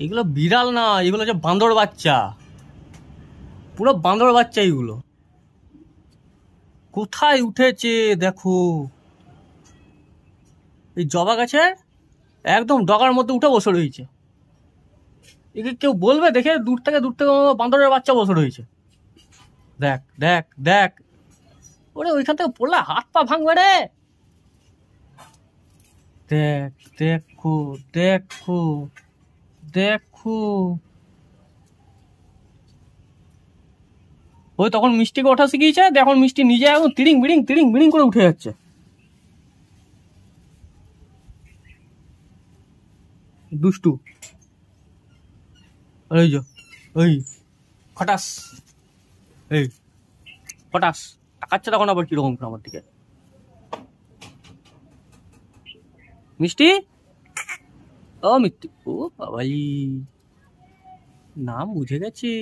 এগুলো বিড়াল না, এগুলো হচ্ছে বাঁদর বাচ্চা, পুরো বাঁদর বাচ্চা। এগুলো কোথায় উঠেছে দেখো, এই জবা গাছের একদম ডগার মধ্যে উঠে বসে রয়েছে। একে কেউ বলবে দেখে দূর থেকে বাঁদরের বাচ্চা বসে রয়েছে। দেখ দেখ দেখ, ওরে ওইখান থেকে পড়লে হাত পা ভাঙবে রে। দেখ দেখো দেখো দেখো, ওই তখন মিষ্টিকে ওঠা শিখিয়েছে, এখন মিষ্টি নিজে এখন তিরিং বিড়িং করে উঠে যাচ্ছে। দুষ্টু, ওই যে ওই খটাস, এই খটাস তাকাচ্ছে তখন আবার কিরকম আমার দিকে। মিষ্টি, ও মিষ্টি, ও বাবাই, নাম বুঝে গেছি।